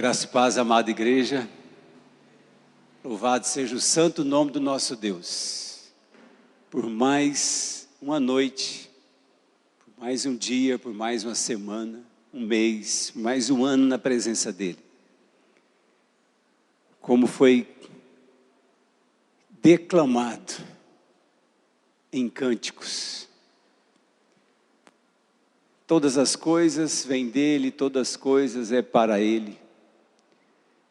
Graça e paz, amada igreja. Louvado seja o santo nome do nosso Deus. Por mais uma noite, por mais um dia, por mais uma semana, um mês, mais um ano na presença dEle. Como foi declamado em cânticos. Todas as coisas vêm dEle, todas as coisas é para Ele.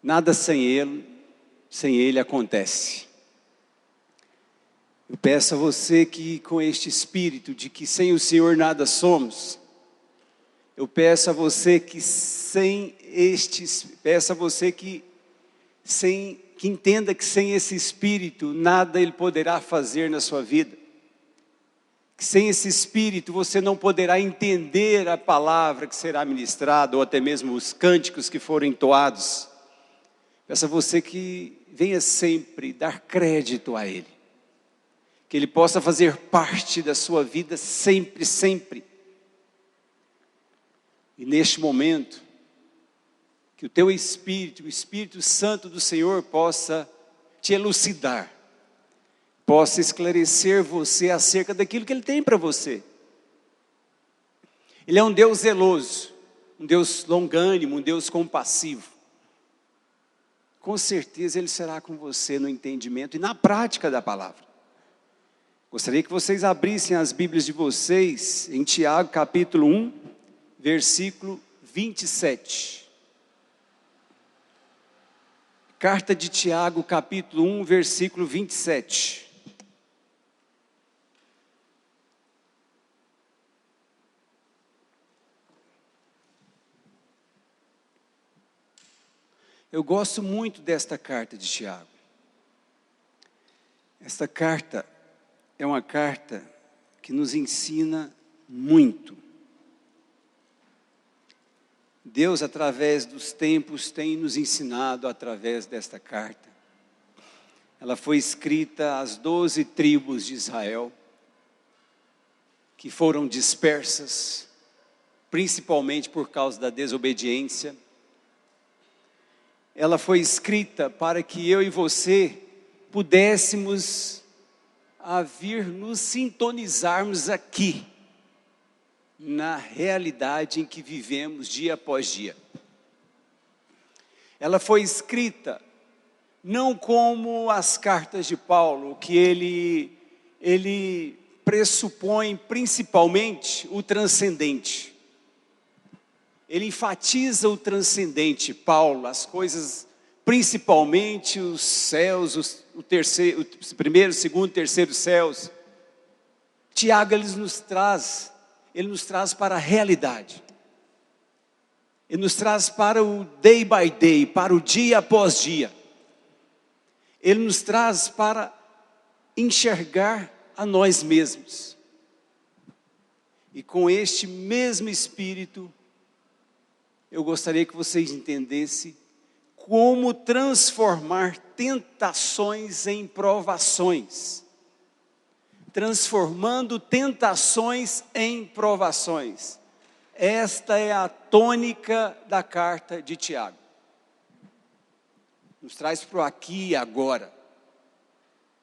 Nada sem Ele acontece. Eu peço a você que com este espírito de que sem o Senhor nada somos, eu peço a você que que entenda que sem esse espírito nada Ele poderá fazer na sua vida. Que sem esse espírito você não poderá entender a palavra que será ministrada ou até mesmo os cânticos que foram entoados. Peço a você que venha sempre dar crédito a Ele. Que Ele possa fazer parte da sua vida sempre, sempre. E neste momento, que o teu Espírito, o Espírito Santo do Senhor possa te elucidar. Possa esclarecer você acerca daquilo que Ele tem para você. Ele é um Deus zeloso, um Deus longânimo, um Deus compassivo. Com certeza Ele será com você no entendimento e na prática da palavra. Gostaria que vocês abrissem as Bíblias de vocês em Tiago capítulo 1, versículo 27. Carta de Tiago capítulo 1, versículo 27. Eu gosto muito desta carta de Tiago. Esta carta é uma carta que nos ensina muito. Deus, através dos tempos, tem nos ensinado através desta carta. Ela foi escrita às 12 tribos de Israel, que foram dispersas, principalmente por causa da desobediência. Ela foi escrita para que eu e você pudéssemos vir nos sintonizarmos aqui, na realidade em que vivemos dia após dia. Ela foi escrita não como as cartas de Paulo, que ele pressupõe principalmente o transcendente. Ele enfatiza o transcendente, Paulo, as coisas, principalmente os céus, o primeiro, segundo, terceiro céus. Tiago, ele nos traz para a realidade. Ele nos traz para o day by day, para o dia após dia. Ele nos traz para enxergar a nós mesmos. E com este mesmo espírito, eu gostaria que vocês entendessem como transformar tentações em provações. Transformando tentações em provações. Esta é a tônica da carta de Tiago. Nos traz para o aqui e agora.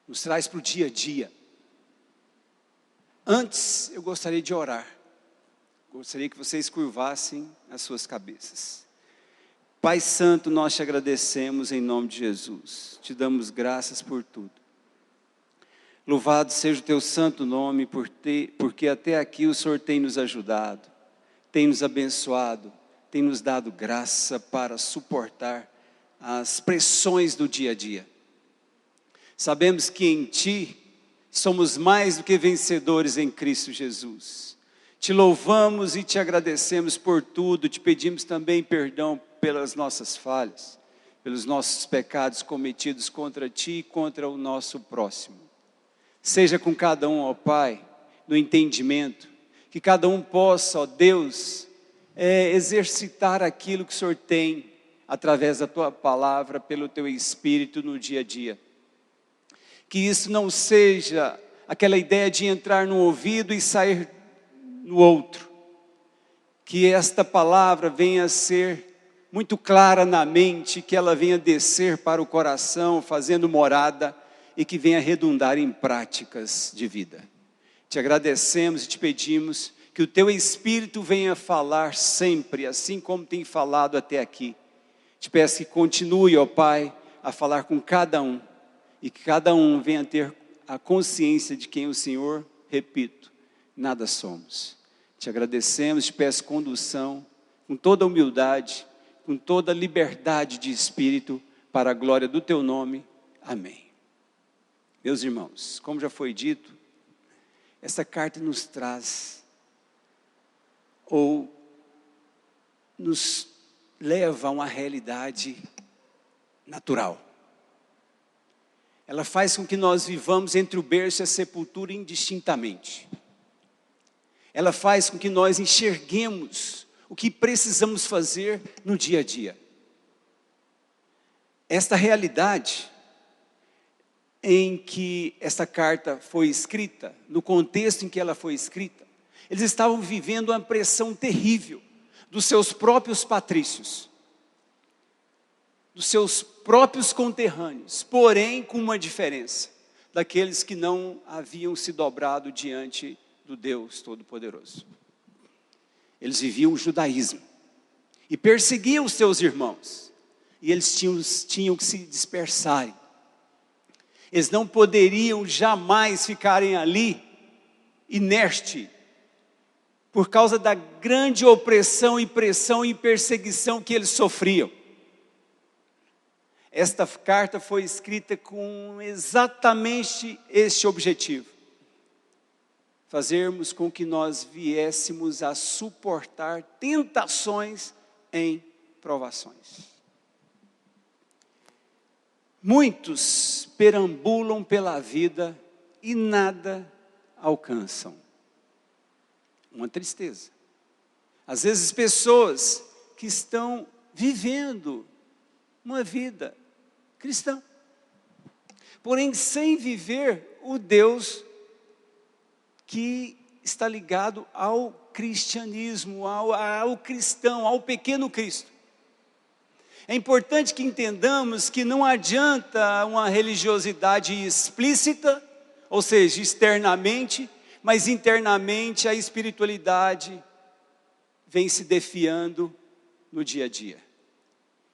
Nos traz para o dia a dia. Antes, eu gostaria de orar. Gostaria que vocês curvassem as suas cabeças. Pai Santo, nós te agradecemos em nome de Jesus. Te damos graças por tudo. Louvado seja o teu santo nome, porque até aqui o Senhor tem nos ajudado, tem nos abençoado, tem nos dado graça para suportar as pressões do dia a dia. Sabemos que em Ti somos mais do que vencedores em Cristo Jesus. Te louvamos e te agradecemos por tudo, te pedimos também perdão pelas nossas falhas, pelos nossos pecados cometidos contra Ti e contra o nosso próximo. Seja com cada um, ó Pai, no entendimento, que cada um possa, ó Deus, exercitar aquilo que o Senhor tem, através da Tua palavra, pelo Teu Espírito no dia a dia. Que isso não seja aquela ideia de entrar num ouvido e sair no outro. Que esta palavra venha a ser muito clara na mente, que ela venha descer para o coração, fazendo morada, e que venha redundar em práticas de vida. Te agradecemos e te pedimos que o teu Espírito venha falar sempre, assim como tem falado até aqui. Te peço que continue, ó Pai, a falar com cada um, e que cada um venha ter a consciência de quem o Senhor, repito, nada somos. Te agradecemos, te peço condução, com toda humildade, com toda liberdade de espírito, para a glória do teu nome. Amém. Meus irmãos, como já foi dito, essa carta nos traz, ou nos leva a uma realidade natural. Ela faz com que nós vivamos entre o berço e a sepultura indistintamente. Ela faz com que nós enxerguemos o que precisamos fazer no dia a dia. Esta realidade em que esta carta foi escrita, no contexto em que ela foi escrita, eles estavam vivendo uma pressão terrível dos seus próprios patrícios, dos seus próprios conterrâneos, porém com uma diferença, daqueles que não haviam se dobrado diante do Deus Todo-Poderoso. Eles viviam o judaísmo e perseguiam os seus irmãos, e eles tinham que se dispersarem. Eles não poderiam jamais ficarem ali inerte, por causa da grande opressão e pressão e perseguição que eles sofriam. Esta carta foi escrita com exatamente este objetivo: fazermos com que nós viéssemos a suportar tentações em provações. Muitos perambulam pela vida e nada alcançam. Uma tristeza. Às vezes pessoas que estão vivendo uma vida cristã, porém sem viver o Deus que está ligado ao cristianismo, ao cristão, ao pequeno Cristo. É importante que entendamos que não adianta uma religiosidade explícita, ou seja, externamente, mas internamente a espiritualidade vem se defiando no dia a dia.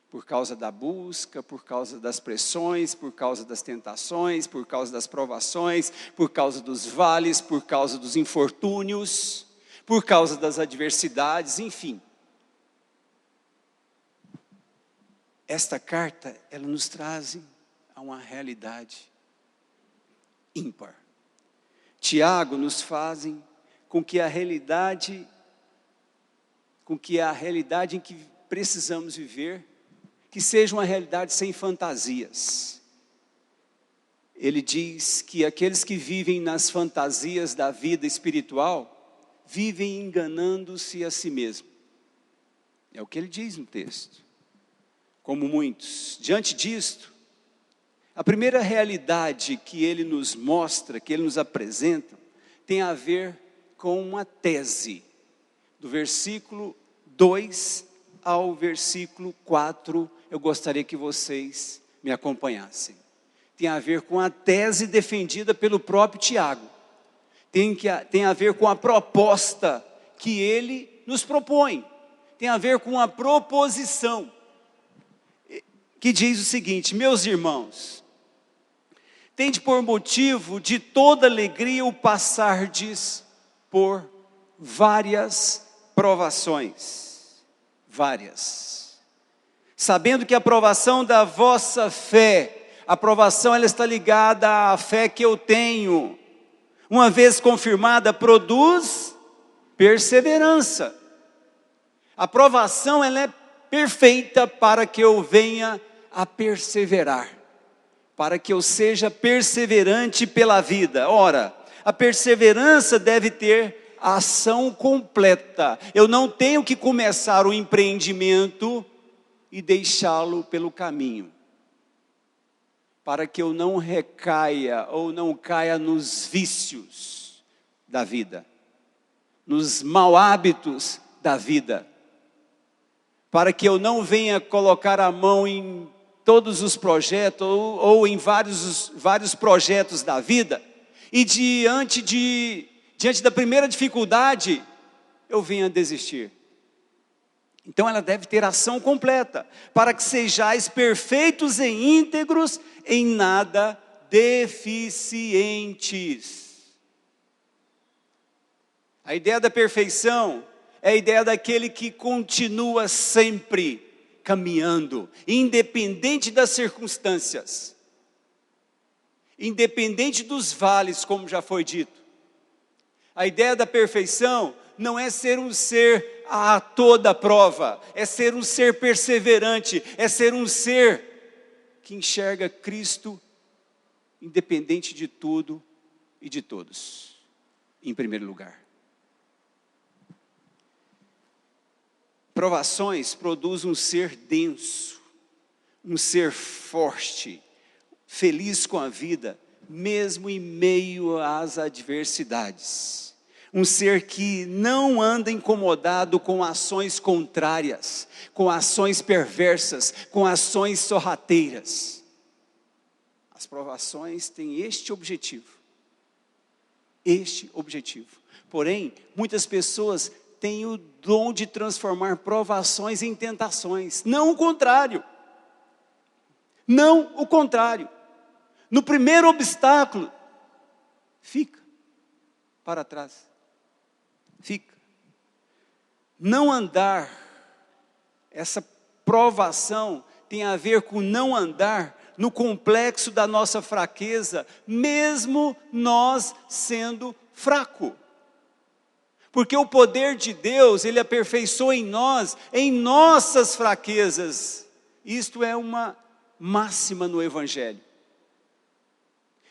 Por causa da busca, por causa das pressões, por causa das tentações, por causa das provações, por causa dos vales, por causa dos infortúnios, por causa das adversidades, enfim. Esta carta, ela nos traz a uma realidade ímpar. Tiago nos fazem com que a realidade em que precisamos viver, que seja uma realidade sem fantasias. Ele diz que aqueles que vivem nas fantasias da vida espiritual, vivem enganando-se a si mesmo. É o que ele diz no texto. Como muitos. Diante disto, a primeira realidade que ele nos mostra, que ele nos apresenta, tem a ver com uma tese, do versículo 2 ao versículo 4, eu gostaria que vocês me acompanhassem. Tem a ver com a tese defendida pelo próprio Tiago, tem a ver com a proposta que ele nos propõe, tem a ver com a proposição, que diz o seguinte: meus irmãos, tende por motivo de toda alegria o passardes por várias provações, sabendo que a provação da vossa fé, a provação ela está ligada à fé que eu tenho, uma vez confirmada, produz perseverança. A provação ela é perfeita para que eu venha a perseverar, para que eu seja perseverante pela vida. Ora, a perseverança deve ter a ação completa. Eu não tenho que começar o empreendimento e deixá-lo pelo caminho, para que eu não recaia ou não caia nos vícios da vida, nos mau hábitos da vida. para que eu não venha colocar a mão em todos os projetos, ou em vários projetos da vida, e diante da primeira dificuldade, eu venha desistir. Então ela deve ter ação completa, para que sejais perfeitos e íntegros, em nada deficientes. A ideia da perfeição é a ideia daquele que continua sempre caminhando, independente das circunstâncias, independente dos vales, como já foi dito. A ideia da perfeição não é ser um ser a toda prova, é ser um ser perseverante, é ser um ser que enxerga Cristo independente de tudo e de todos, em primeiro lugar. Provações produzem um ser denso, um ser forte, feliz com a vida, mesmo em meio às adversidades. Um ser que não anda incomodado com ações contrárias, com ações perversas, com ações sorrateiras. As provações têm este objetivo. Porém, muitas pessoas têm o dom de transformar provações em tentações. Não o contrário. Não o contrário. No primeiro obstáculo, fica para trás. Fica. Não andar, essa provação tem a ver com não andar no complexo da nossa fraqueza, mesmo nós sendo fraco. Porque o poder de Deus, Ele aperfeiçoa em nós, em nossas fraquezas. Isto é uma máxima no Evangelho.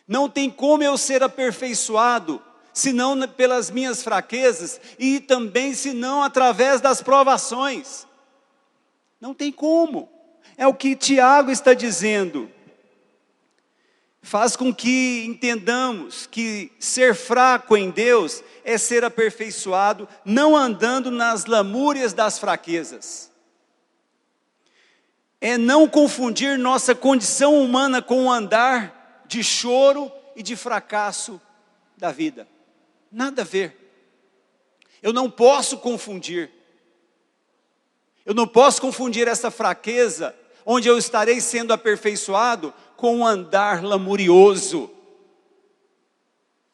Não tem como eu ser aperfeiçoado, senão pelas minhas fraquezas, e também senão através das provações. Não tem como. É o que Tiago está dizendo. Faz com que entendamos que ser fraco em Deus é ser aperfeiçoado, não andando nas lamúrias das fraquezas. É não confundir nossa condição humana com o andar de choro e de fracasso da vida. Nada a ver. Eu não posso confundir. Eu não posso confundir essa fraqueza, onde eu estarei sendo aperfeiçoado, com um andar lamurioso,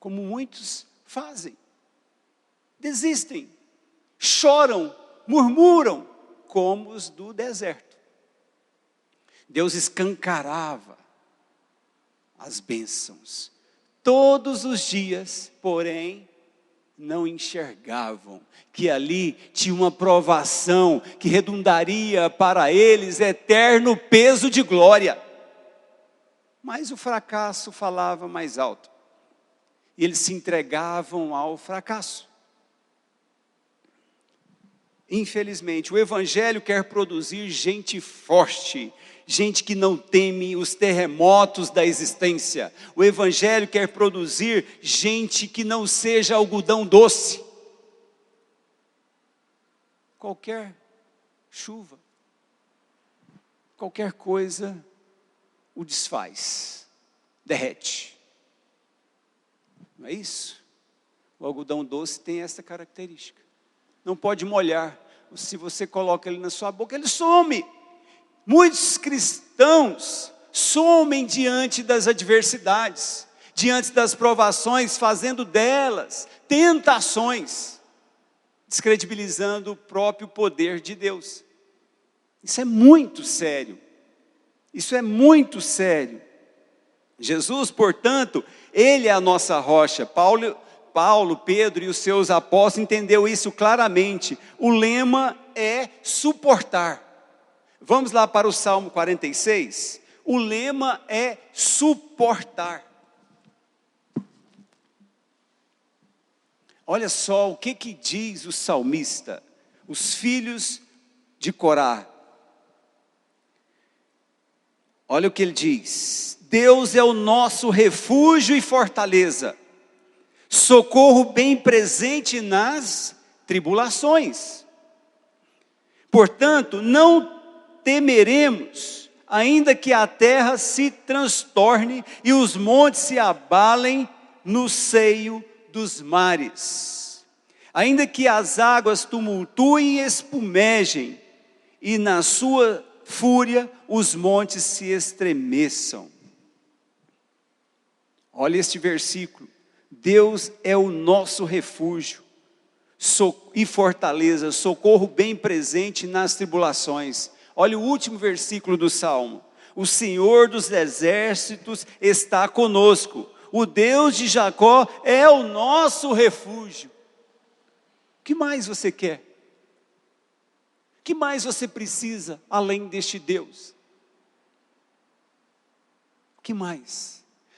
como muitos fazem. Desistem, choram, murmuram, como os do deserto. Deus escancarava as bênçãos todos os dias, porém não enxergavam que ali tinha uma provação que redundaria para eles eterno peso de glória. Mas o fracasso falava mais alto. E eles se entregavam ao fracasso. Infelizmente, o Evangelho quer produzir gente forte, gente que não teme os terremotos da existência. O Evangelho quer produzir gente que não seja algodão doce. Qualquer chuva, qualquer coisa o desfaz, derrete. Não é isso? O algodão doce tem essa característica. Não pode molhar. Se você coloca ele na sua boca, ele some. Muitos cristãos somem diante das adversidades, diante das provações, fazendo delas tentações, descredibilizando o próprio poder de Deus. Isso é muito sério. Isso é muito sério. Jesus, portanto, Ele é a nossa rocha. Paulo, Pedro e os seus apóstolos entenderam isso claramente. O lema é suportar. Vamos lá para o Salmo 46. O lema é suportar. Olha só o que diz o salmista, os filhos de Corá. Olha o que ele diz: Deus é o nosso refúgio e fortaleza, socorro bem presente nas tribulações. Portanto, não temeremos, ainda que a terra se transtorne e os montes se abalem no seio dos mares. Ainda que as águas tumultuem e espumejem, e na sua fúria os montes se estremeçam. Olha este versículo. Deus é o nosso refúgio e fortaleza, socorro bem presente nas tribulações. Olha o último versículo do Salmo. O Senhor dos exércitos está conosco. O Deus de Jacó é o nosso refúgio. O que mais você quer? O que mais você precisa além deste Deus? O que mais?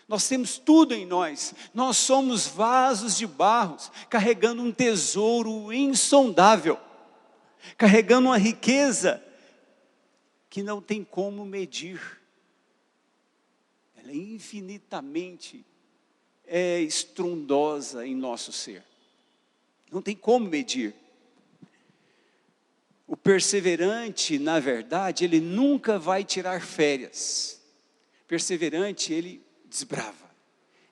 Nós temos tudo em nós. Nós somos vasos de barro, carregando um tesouro insondável, carregando uma riqueza que não tem como medir. Ela é infinitamente estrondosa em nosso ser. Não tem como medir. O perseverante, na verdade, ele nunca vai tirar férias. Perseverante, ele desbrava,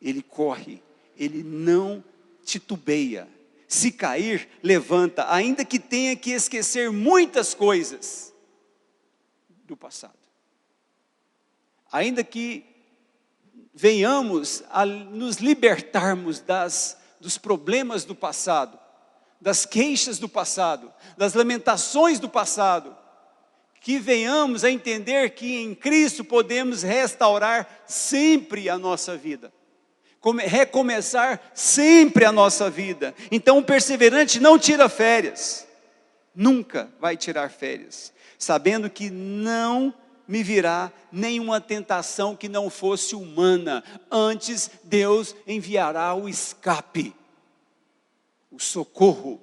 ele corre, ele não titubeia. Se cair, levanta, ainda que tenha que esquecer muitas coisas do passado. Ainda que venhamos a nos libertarmos dos problemas do passado, das queixas do passado, das lamentações do passado, que venhamos a entender que em Cristo podemos restaurar sempre a nossa vida, recomeçar sempre a nossa vida. Então o perseverante não tira férias, nunca vai tirar férias, sabendo que não me virá nenhuma tentação que não fosse humana, antes Deus enviará o escape, o socorro.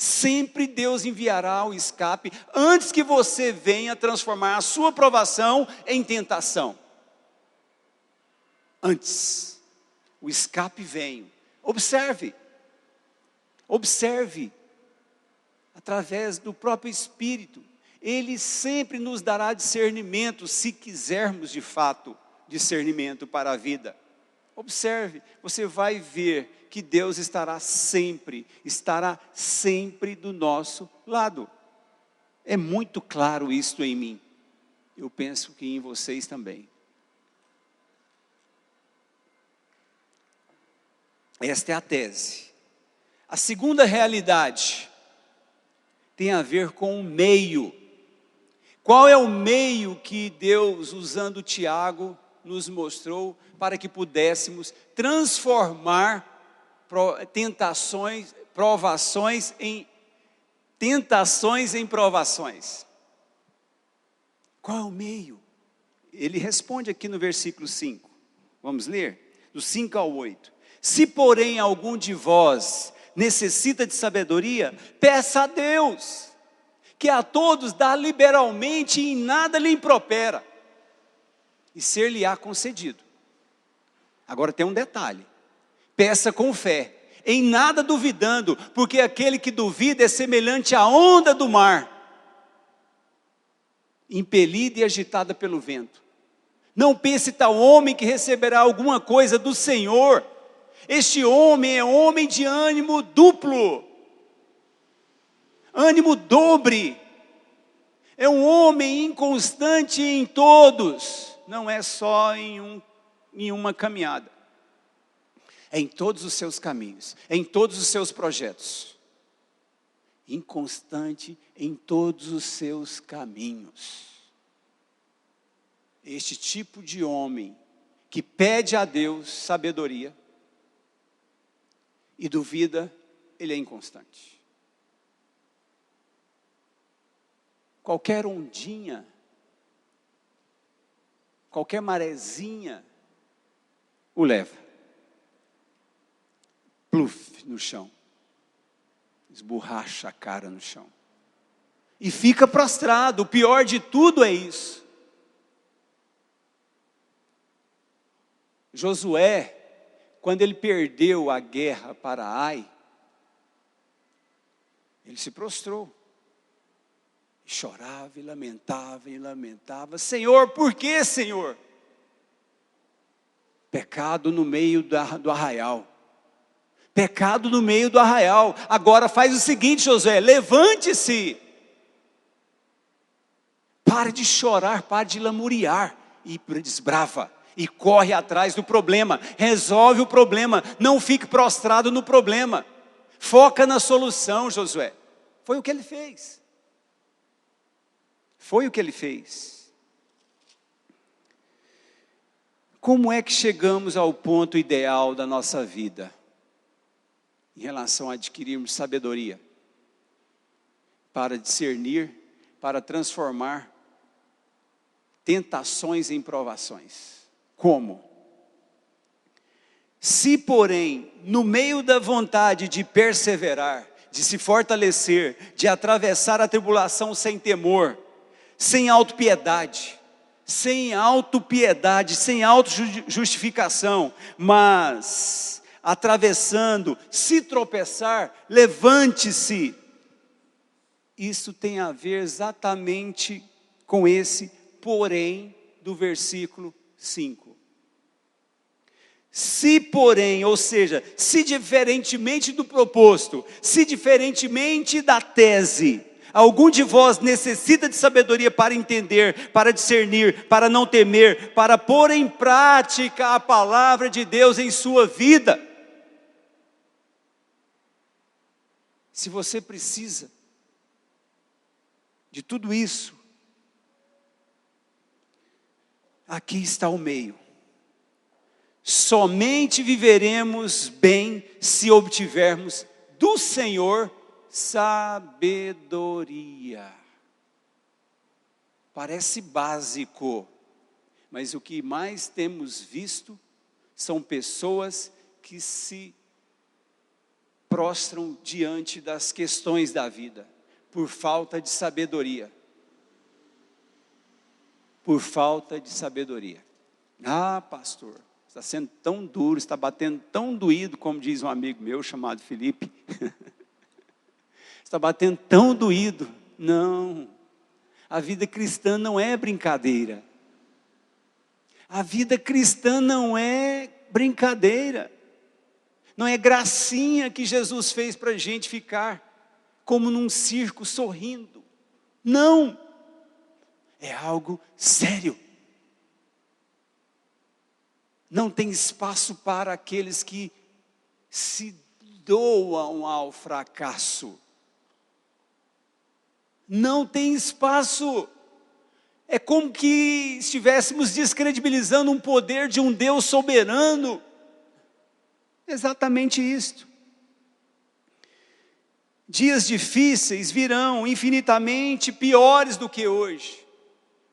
Sempre Deus enviará o escape, antes que você venha transformar a sua provação em tentação. Antes, o escape vem. Observe, através do próprio Espírito, Ele sempre nos dará discernimento, se quisermos de fato discernimento para a vida. Observe, você vai ver que Deus estará sempre do nosso lado. É muito claro isto em mim. Eu penso que em vocês também. Esta é a tese. A segunda realidade tem a ver com o meio. Qual é o meio que Deus, usando Tiago, nos mostrou para que pudéssemos transformar provações em provações? Qual é o meio? Ele responde aqui no versículo 5. Vamos ler? Do 5 ao 8. Se porém algum de vós necessita de sabedoria, peça a Deus, que a todos dá liberalmente e em nada lhe impropera, e ser-lhe-á concedido. Agora tem um detalhe: peça com fé, em nada duvidando, porque aquele que duvida é semelhante à onda do mar, impelida e agitada pelo vento. Não pense tal homem que receberá alguma coisa do Senhor. Este homem é homem de ânimo duplo, ânimo dobre. É um homem inconstante em todos, não é só em uma caminhada. É em todos os seus caminhos, é em todos os seus projetos. Inconstante em todos os seus caminhos. Este tipo de homem que pede a Deus sabedoria e duvida, ele é inconstante. Qualquer ondinha, qualquer marezinha o leva. Pluf, no chão. Esborracha a cara no chão. E fica prostrado. O pior de tudo é isso. Josué, quando ele perdeu a guerra para Ai, ele se prostrou. Chorava e lamentava e lamentava. Senhor, por que, Senhor? Pecado no meio do arraial. Pecado no meio do arraial. Agora faz o seguinte, Josué, levante-se. Pare de chorar, pare de lamuriar e desbrava. E corre atrás do problema, resolve o problema, não fique prostrado no problema. Foca na solução, Josué. Foi o que ele fez. Foi o que ele fez. Como é que chegamos ao ponto ideal da nossa vida? Em relação a adquirirmos sabedoria. Para discernir, para transformar tentações em provações. Como? Se, porém, no meio da vontade de perseverar, de se fortalecer, de atravessar a tribulação sem temor, sem autopiedade, sem autojustificação, mas atravessando, se tropeçar, levante-se. Isso tem a ver exatamente com esse porém do versículo 5. Se porém, ou seja, se diferentemente do proposto, se diferentemente da tese, algum de vós necessita de sabedoria para entender, para discernir, para não temer, para pôr em prática a palavra de Deus em sua vida. Se você precisa de tudo isso, aqui está o meio. Somente viveremos bem se obtivermos do Senhor sabedoria. Parece básico, mas o que mais temos visto são pessoas que se prostram diante das questões da vida, por falta de sabedoria. Por falta de sabedoria. Ah, pastor, está sendo tão duro, está batendo tão doído, como diz um amigo meu chamado Felipe. Está batendo tão doído. Não, a vida cristã não é brincadeira. A vida cristã não é brincadeira. Não é gracinha que Jesus fez para a gente ficar como num circo sorrindo. Não, é algo sério. Não tem espaço para aqueles que se doam ao fracasso. Não tem espaço. É como que estivéssemos descredibilizando um poder de um Deus soberano. Exatamente isto. Dias difíceis virão infinitamente piores do que hoje.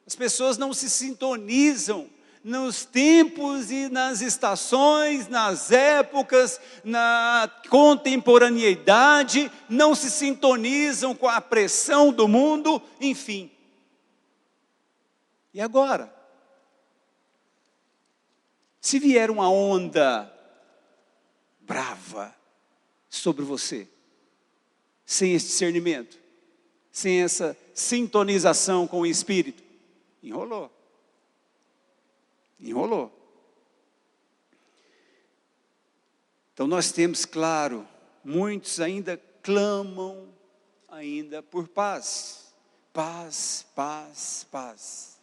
As pessoas não se sintonizam nos tempos e nas estações, nas épocas, na contemporaneidade, não se sintonizam com a pressão do mundo, enfim. E agora? Se vier uma onda brava sobre você, sem esse discernimento, sem essa sintonização com o Espírito, enrolou. Então nós temos, claro, muitos ainda clamam ainda por paz. Paz, paz, paz.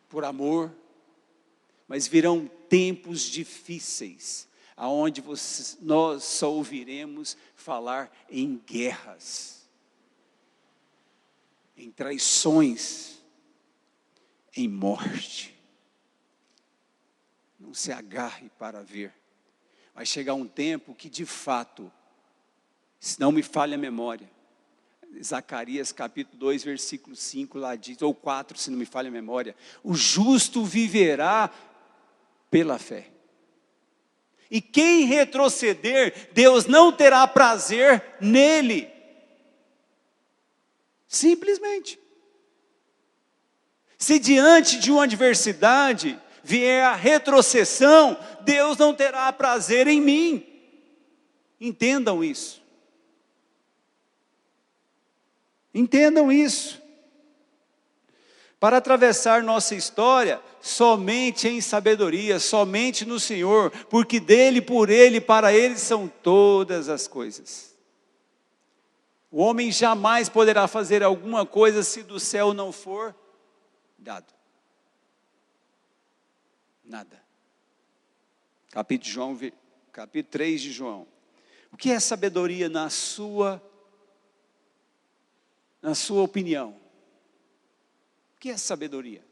Por amor. Mas virão tempos difíceis, aonde nós só ouviremos falar em guerras, em traições, em morte. Não se agarre para ver. Vai chegar um tempo que de fato, se não me falha a memória, Zacarias capítulo 2, versículo 5 lá diz, ou 4 se não me falha a memória, o justo viverá pela fé. E quem retroceder, Deus não terá prazer nele. Simplesmente. Se diante de uma adversidade vier a retrocessão, Deus não terá prazer em mim. Entendam isso. Entendam isso. para atravessar nossa história somente em sabedoria, somente no Senhor, porque dele, por ele, para ele são todas as coisas. O homem jamais poderá fazer alguma coisa se do céu não for dado. Nada. Capítulo 3 de João. O que é sabedoria na sua opinião? O que é sabedoria?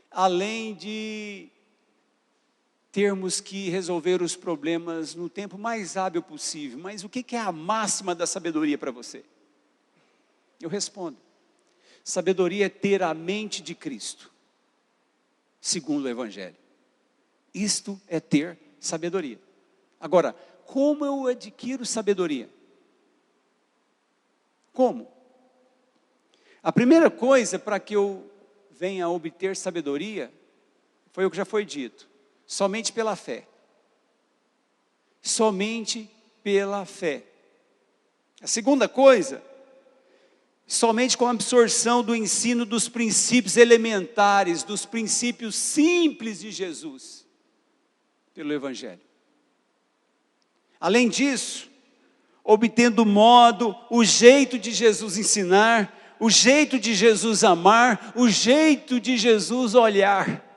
Além de termos que resolver os problemas no tempo mais hábil possível, mas o que é a máxima da sabedoria para você? Eu respondo: sabedoria é ter a mente de Cristo, segundo o Evangelho. Isto é ter sabedoria. Agora, como eu adquiro sabedoria? Como? A primeira coisa para que eu venha a obter sabedoria, foi o que já foi dito, somente pela fé. Somente pela fé. A segunda coisa, somente com a absorção do ensino dos princípios elementares, dos princípios simples de Jesus, pelo Evangelho. Além disso, obtendo o modo, o jeito de Jesus ensinar, o jeito de Jesus amar, o jeito de Jesus olhar.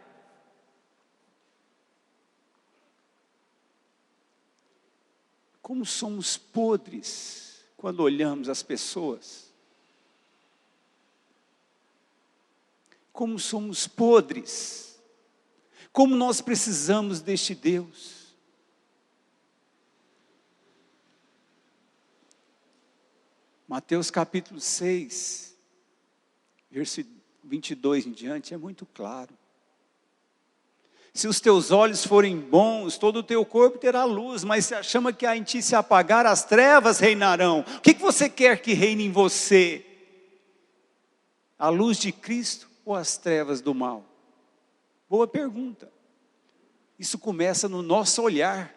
Como somos podres quando olhamos as pessoas. Como somos podres. Como nós precisamos deste Deus. Mateus capítulo 6, versículo 22 em diante, é muito claro. Se os teus olhos forem bons, todo o teu corpo terá luz, mas se a chama que há em ti se apagar, as trevas reinarão. O que você quer que reine em você? A luz de Cristo ou as trevas do mal? Boa pergunta. Isso começa no nosso olhar.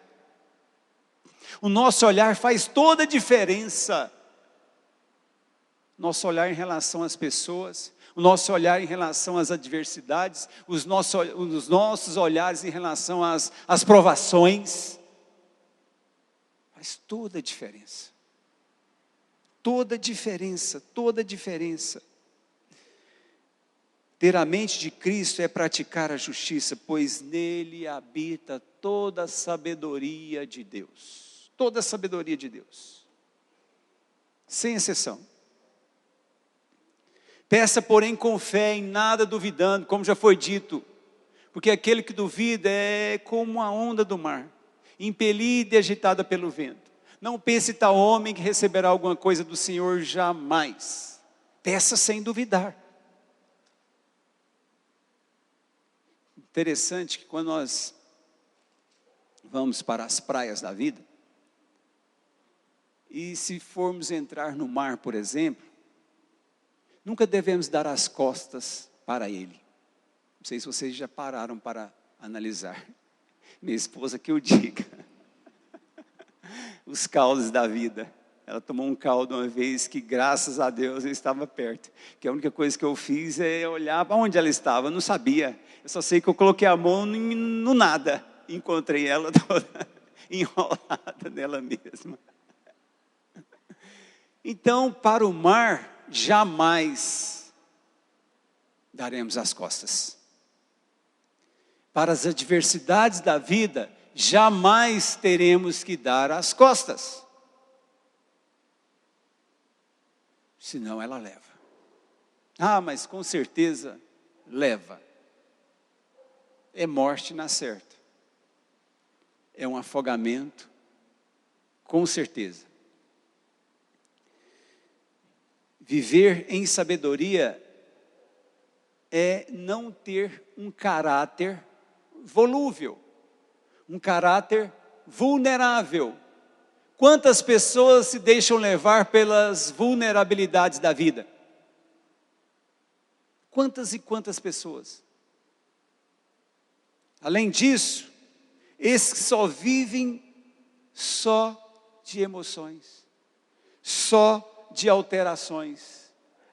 O nosso olhar faz toda a diferença. Nosso olhar em relação às pessoas, o nosso olhar em relação às adversidades, os nossos olhares em relação às provações, faz toda a diferença. Toda a diferença, toda a diferença. Ter a mente de Cristo é praticar a justiça, pois nele habita toda a sabedoria de Deus. Toda a sabedoria de Deus. Sem exceção. Peça, porém, com fé, em nada duvidando, como já foi dito, porque aquele que duvida é como a onda do mar, impelida e agitada pelo vento. Não pense tal homem que receberá alguma coisa do Senhor jamais. Peça sem duvidar. Interessante que quando nós vamos para as praias da vida, e se formos entrar no mar, por exemplo, nunca devemos dar as costas para ele. Não sei se vocês já pararam para analisar. Minha esposa que eu diga. Os caldos da vida. Ela tomou um caldo uma vez que, graças a Deus, eu estava perto. Que a única coisa que eu fiz é olhar para onde ela estava. Eu não sabia. Eu só sei que eu coloquei a mão no nada. Encontrei ela toda enrolada nela mesma. Então, para o mar, jamais daremos as costas. Para as adversidades da vida, jamais teremos que dar as costas. Senão ela leva. Ah, mas com certeza leva. É morte na certa. É um afogamento, com certeza. Viver em sabedoria é não ter um caráter volúvel, um caráter vulnerável. Quantas pessoas se deixam levar pelas vulnerabilidades da vida? Quantas e quantas pessoas? Além disso, esses que só vivem só de emoções, só de alterações.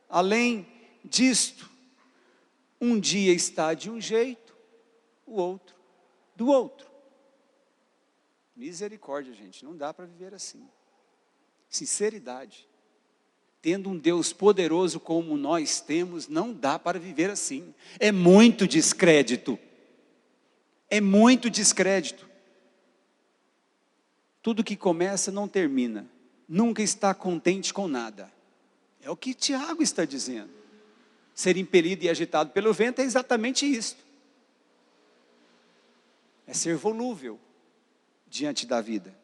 Além disto, Um dia está de um jeito, o outro do outro. Misericórdia, gente, não dá para viver assim. Sinceridade. Tendo um Deus poderoso como nós temos, não dá para viver assim. É muito descrédito. É muito descrédito. Tudo que começa não termina. Nunca está contente com nada. É o que Tiago está dizendo. Ser impelido e agitado pelo vento é exatamente isso. É ser volúvel diante da vida.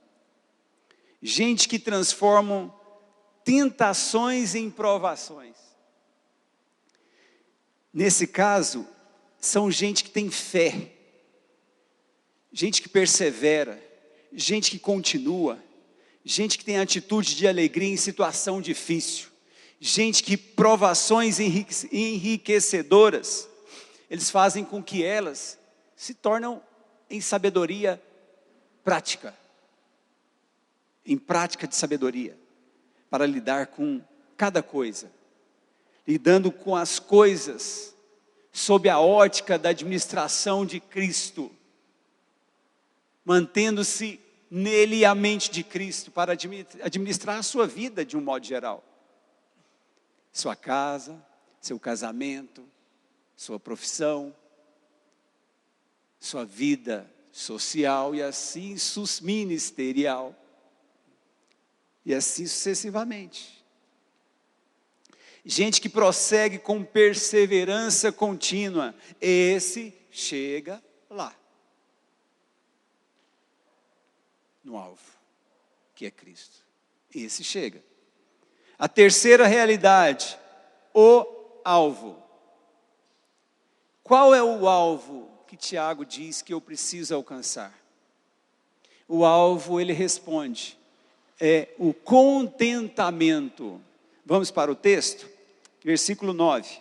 Gente que transformam tentações em provações. Nesse caso, são gente que tem fé. Gente que persevera. Gente que continua. Gente que tem atitude de alegria em situação difícil. Gente que provações enriquecedoras, eles fazem com que elas se tornam em sabedoria prática. Em prática de sabedoria. Para lidar com cada coisa. Lidando com as coisas sob a ótica da administração de Cristo. Mantendo-se nele a mente de Cristo para administrar a sua vida de um modo geral. Sua casa, seu casamento, sua profissão, sua vida social e assim ministerial. E assim sucessivamente. Gente que prossegue com perseverança contínua, esse chega lá. No alvo, que é Cristo. Esse chega. A terceira realidade, o alvo. Qual é o alvo que Tiago diz que eu preciso alcançar? O alvo, ele responde, é o contentamento. Vamos para o texto? Versículo 9.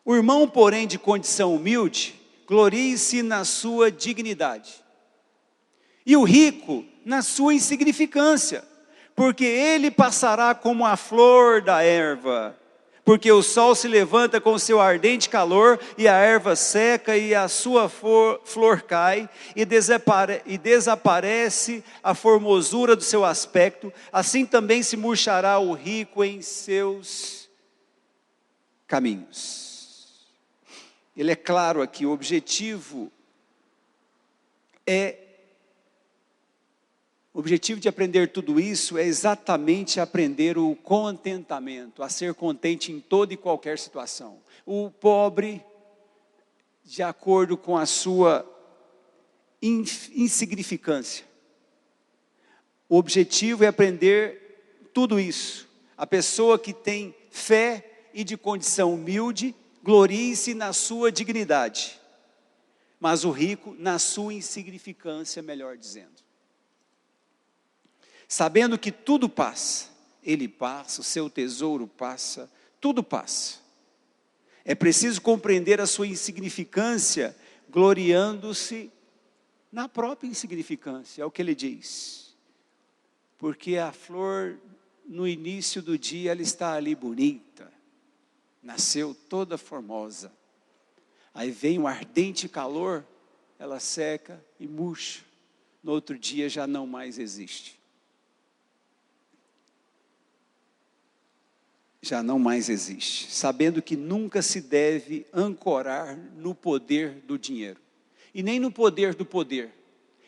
O irmão, porém, de condição humilde, glorie-se na sua dignidade. E o rico na sua insignificância, porque ele passará como a flor da erva. Porque o sol se levanta com seu ardente calor, e a erva seca, e a sua flor cai, e desaparece a formosura do seu aspecto. Assim também se murchará o rico em seus caminhos. Ele é claro aqui, o objetivo de aprender tudo isso é exatamente aprender o contentamento, a ser contente em toda e qualquer situação. O pobre, de acordo com a sua insignificância. O objetivo é aprender tudo isso. A pessoa que tem fé e de condição humilde, glorie-se na sua dignidade. Mas o rico na sua insignificância, melhor dizendo. Sabendo que tudo passa, ele passa, o seu tesouro passa, tudo passa. É preciso compreender a sua insignificância, gloriando-se na própria insignificância, é o que ele diz. Porque a flor, no início do dia, ela está ali bonita, nasceu toda formosa. Aí vem um ardente calor, ela seca e murcha. No outro dia já não mais existe. Já não mais existe, sabendo que nunca se deve ancorar no poder do dinheiro, e nem no poder do poder,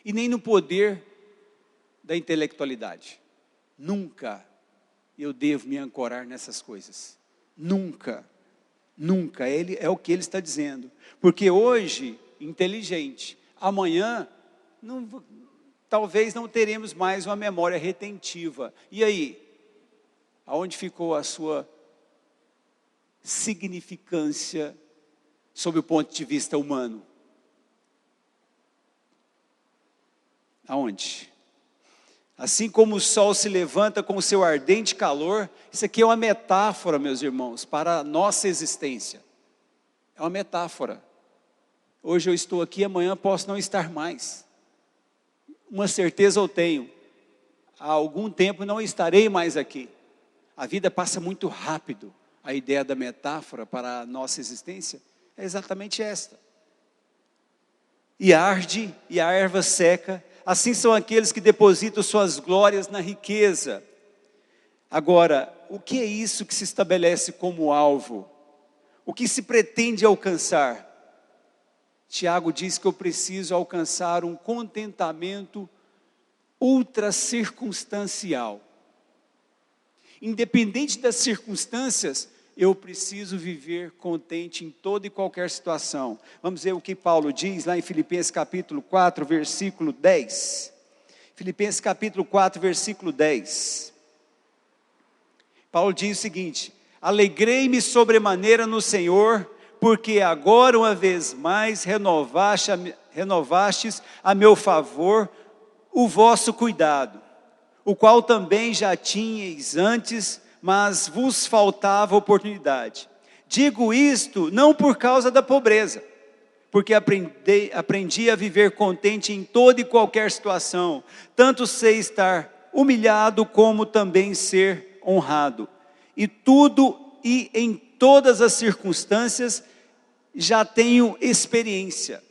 e nem no poder da intelectualidade. Nunca eu devo me ancorar nessas coisas, nunca, nunca, é o que ele está dizendo, porque hoje, inteligente, amanhã, talvez não teremos mais uma memória retentiva, e aí? Aonde ficou a sua significância sob o ponto de vista humano? Aonde? Assim como o sol se levanta com o seu ardente calor, isso aqui é uma metáfora, meus irmãos, para a nossa existência. É uma metáfora. Hoje eu estou aqui, amanhã posso não estar mais. Uma certeza eu tenho, há algum tempo não estarei mais aqui. A vida passa muito rápido, a ideia da metáfora para a nossa existência é exatamente esta. E arde, e a erva seca, assim são aqueles que depositam suas glórias na riqueza. Agora, o que é isso que se estabelece como alvo? O que se pretende alcançar? Tiago diz que eu preciso alcançar um contentamento ultra circunstancial. Independente das circunstâncias, eu preciso viver contente em toda e qualquer situação. Vamos ver o que Paulo diz lá em Filipenses capítulo 4, versículo 10. Filipenses capítulo 4, versículo 10. Paulo diz o seguinte: alegrei-me sobremaneira no Senhor, porque agora uma vez mais renovastes a meu favor o vosso cuidado, o qual também já tinhais antes, mas vos faltava oportunidade. Digo isto não por causa da pobreza, porque aprendi a viver contente em toda e qualquer situação, tanto sei estar humilhado como também ser honrado. E tudo e em todas as circunstâncias já tenho experiência.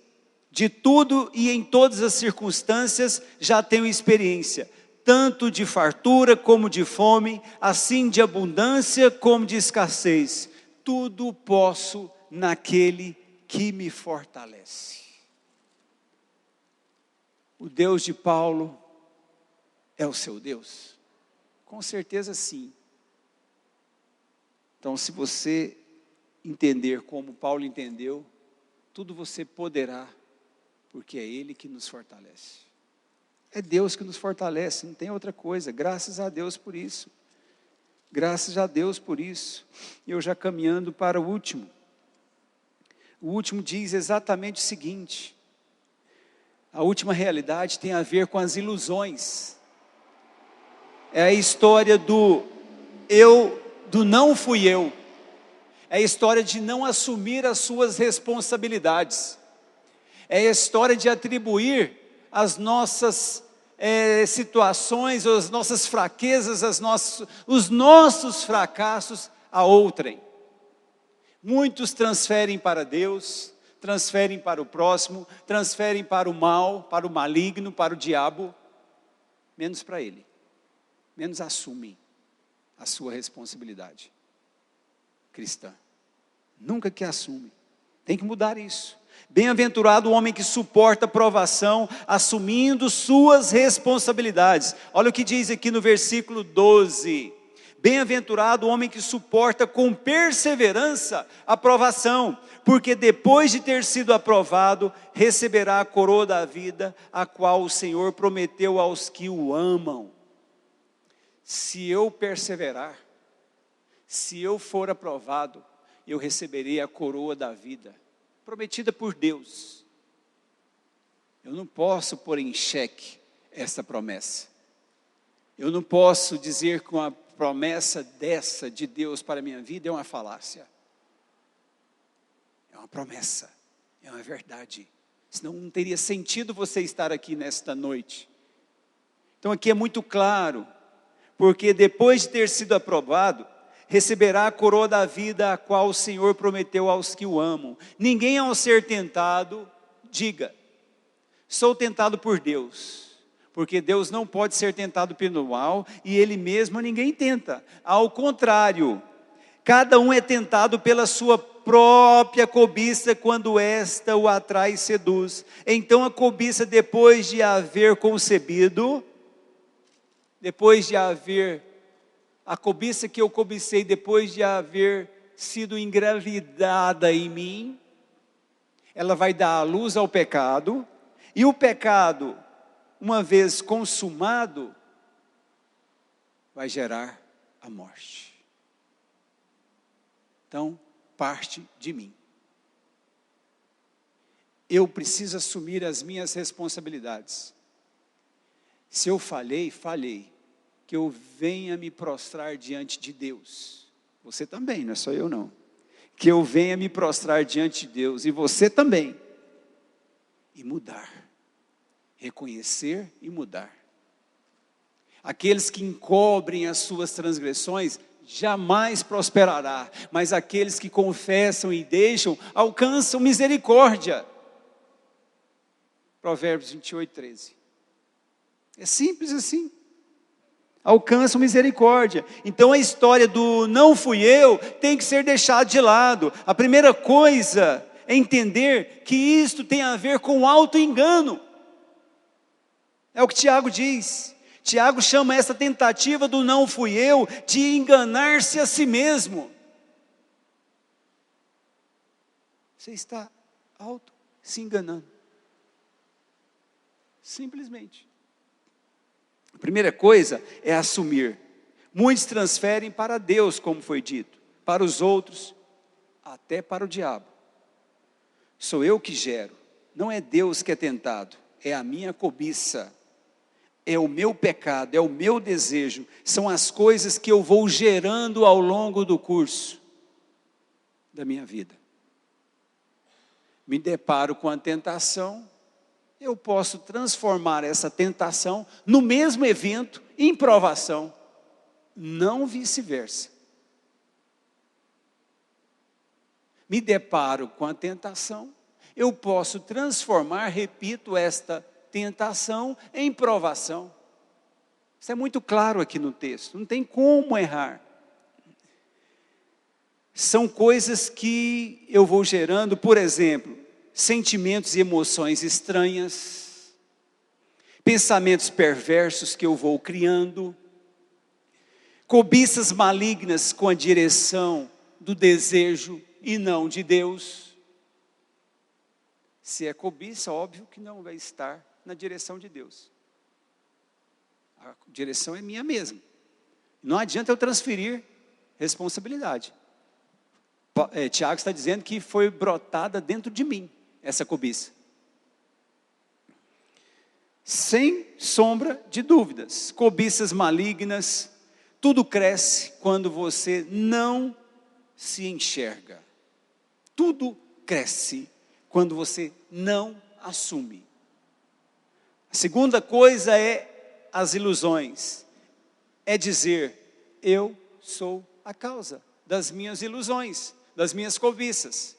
De tudo e em todas as circunstâncias já tenho experiência, tanto de fartura como de fome, assim de abundância como de escassez. Tudo posso naquele que me fortalece. O Deus de Paulo é o seu Deus? Com certeza sim. Então, se você entender como Paulo entendeu, tudo você poderá, porque é Ele que nos fortalece. É Deus que nos fortalece, não tem outra coisa. Graças a Deus por isso. Graças a Deus por isso. Eu já caminhando para o último. O último diz exatamente o seguinte: a última realidade tem a ver com as ilusões. É a história do não fui eu. É a história de não assumir as suas responsabilidades. É a história de atribuir as nossas situações, as nossas fraquezas, os nossos fracassos a outrem. Muitos transferem para Deus, transferem para o próximo, transferem para o mal, para o maligno, para o diabo, menos para Ele. Menos assumem a sua responsabilidade cristã. Nunca que assume. Tem que mudar isso. Bem-aventurado o homem que suporta a provação, assumindo suas responsabilidades. Olha o que diz aqui no versículo 12. Bem-aventurado o homem que suporta com perseverança a provação, porque depois de ter sido aprovado, receberá a coroa da vida, a qual o Senhor prometeu aos que o amam. Se eu perseverar, se eu for aprovado, eu receberei a coroa da vida, prometida por Deus. Eu não posso pôr em xeque essa promessa. Eu não posso dizer que uma promessa dessa de Deus para a minha vida é uma falácia. É uma promessa, é uma verdade. Senão não teria sentido você estar aqui nesta noite. Então aqui é muito claro, porque depois de ter sido aprovado, receberá a coroa da vida, a qual o Senhor prometeu aos que o amam. Ninguém ao ser tentado, diga, sou tentado por Deus, porque Deus não pode ser tentado pelo mal, e Ele mesmo ninguém tenta. Ao contrário, cada um é tentado pela sua própria cobiça, quando esta o atrai e seduz. Então a cobiça, depois de haver concebido, a cobiça que eu cobicei depois de haver sido engravidada em mim, ela vai dar à luz ao pecado, e o pecado, uma vez consumado, vai gerar a morte. Então, parte de mim. Eu preciso assumir as minhas responsabilidades. Se eu falhei, que eu venha me prostrar diante de Deus. Você também, não é só eu não. Que eu venha me prostrar diante de Deus, e você também. E mudar. Reconhecer e mudar. Aqueles que encobrem as suas transgressões, jamais prosperará, mas aqueles que confessam e deixam, alcançam misericórdia. Provérbios 28, 13. É simples assim. Alcançam misericórdia. Então a história do não fui eu tem que ser deixada de lado. A primeira coisa é entender que isto tem a ver com auto-engano. É o que Tiago diz. Tiago chama essa tentativa do não fui eu de enganar-se a si mesmo. Você está se enganando. Simplesmente. A primeira coisa é assumir. Muitos transferem para Deus, como foi dito, para os outros, até para o diabo. Sou eu que gero, não é Deus que é tentado, é a minha cobiça, é o meu pecado, é o meu desejo, são as coisas que eu vou gerando ao longo do curso da minha vida. Me deparo com a tentação, eu posso transformar essa tentação no mesmo evento em provação, não vice-versa. Me deparo com a tentação, eu posso transformar, repito, esta tentação em provação. Isso é muito claro aqui no texto, não tem como errar. São coisas que eu vou gerando, por exemplo, sentimentos e emoções estranhas, pensamentos perversos que eu vou criando, cobiças malignas com a direção do desejo e não de Deus. Se é cobiça, óbvio que não vai estar na direção de Deus. A direção é minha mesmo. Não adianta eu transferir responsabilidade. Tiago está dizendo que foi brotada dentro de mim, essa cobiça. Sem sombra de dúvidas, cobiças malignas, tudo cresce quando você não se enxerga. Tudo cresce quando você não assume. A segunda coisa é as ilusões. É dizer, eu sou a causa das minhas ilusões, das minhas cobiças.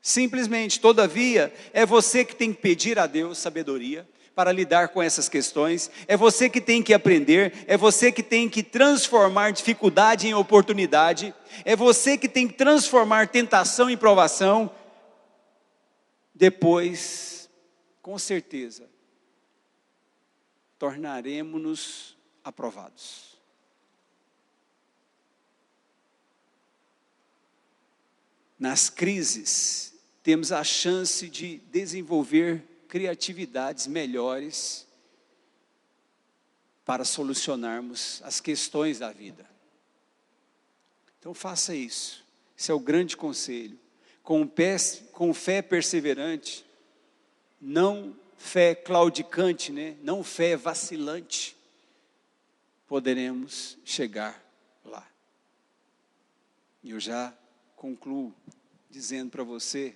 Simplesmente, todavia, é você que tem que pedir a Deus sabedoria para lidar com essas questões, é você que tem que aprender, é você que tem que transformar dificuldade em oportunidade, é você que tem que transformar tentação em provação. Depois, com certeza, tornaremos-nos aprovados. Nas crises, temos a chance de desenvolver criatividades melhores para solucionarmos as questões da vida. Então faça isso, esse é o grande conselho. Com fé perseverante, não fé claudicante, não fé vacilante, poderemos chegar lá. E eu já concluo dizendo para você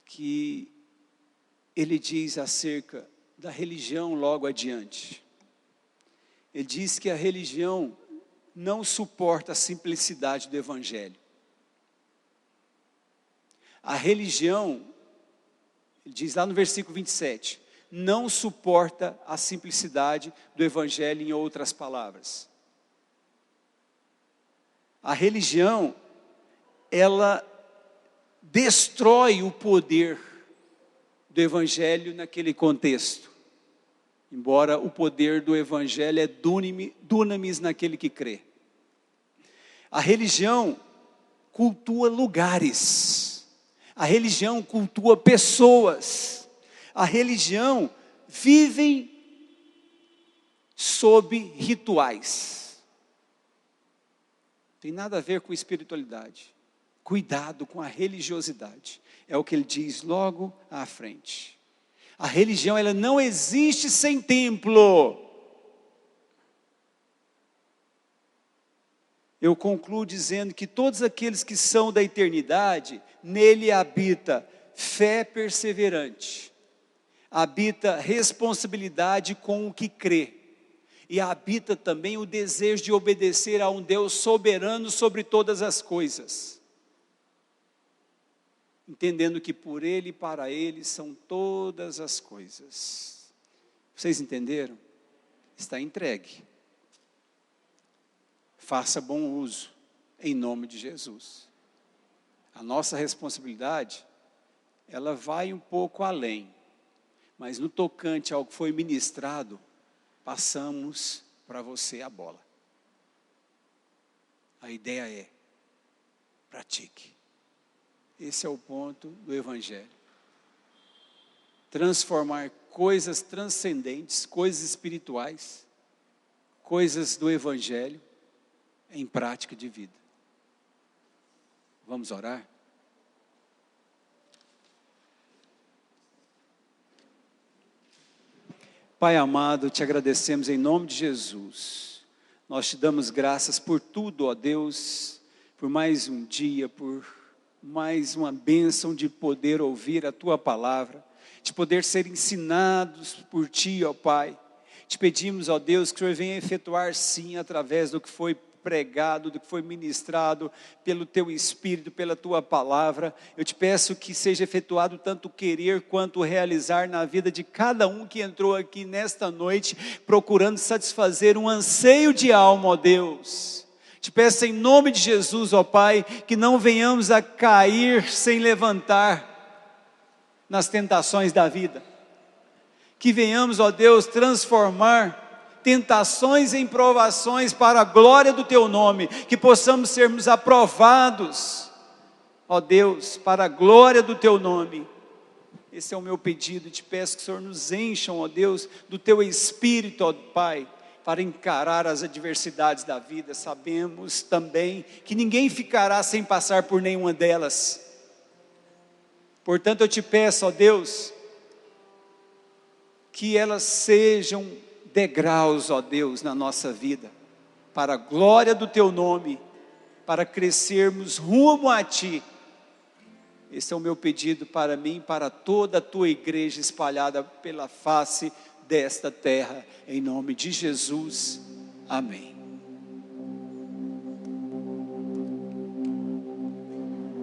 que ele diz acerca da religião logo adiante. Ele diz que a religião não suporta a simplicidade do evangelho. A religião, ele diz lá no versículo 27, não suporta a simplicidade do evangelho, em outras palavras. A religião, ela destrói o poder do evangelho naquele contexto. Embora o poder do evangelho é dunamis naquele que crê. A religião cultua lugares. A religião cultua pessoas. A religião vive sob rituais. Tem nada a ver com espiritualidade. Cuidado com a religiosidade. É o que ele diz logo à frente. A religião, ela não existe sem templo. Eu concluo dizendo que todos aqueles que são da eternidade, nele habita fé perseverante, habita responsabilidade com o que crê, e habita também o desejo de obedecer a um Deus soberano sobre todas as coisas, entendendo que por Ele e para Ele são todas as coisas. Vocês entenderam? Está entregue. Faça bom uso, em nome de Jesus. A nossa responsabilidade, ela vai um pouco além, mas no tocante ao que foi ministrado, passamos para você a bola. A ideia é, pratique. Esse é o ponto do Evangelho. Transformar coisas transcendentes, coisas espirituais, coisas do Evangelho, em prática de vida. Vamos orar? Pai amado, te agradecemos em nome de Jesus. Nós te damos graças por tudo, ó Deus, por mais um dia, por mais uma bênção de poder ouvir a Tua palavra, de poder ser ensinados por Ti, ó Pai. Te pedimos, ó Deus, que o Senhor venha efetuar sim, através do que foi pregado, do que foi ministrado pelo Teu Espírito, pela Tua palavra. Eu te peço que seja efetuado tanto o querer quanto o realizar na vida de cada um que entrou aqui nesta noite, procurando satisfazer um anseio de alma, ó Deus. Te peço em nome de Jesus, ó Pai, que não venhamos a cair sem levantar nas tentações da vida. Que venhamos, ó Deus, transformar tentações em provações para a glória do Teu nome, que possamos sermos aprovados, ó Deus, para a glória do Teu nome. Esse é o meu pedido, te peço que o Senhor nos encha, ó Deus, do Teu Espírito, ó Pai, para encarar as adversidades da vida. Sabemos também que ninguém ficará sem passar por nenhuma delas. Portanto, eu te peço, ó Deus, que elas sejam degraus, ó Deus, na nossa vida, para a glória do Teu nome, para crescermos rumo a Ti. Esse é o meu pedido para mim, para toda a Tua igreja espalhada pela face desta terra, em nome de Jesus, amém.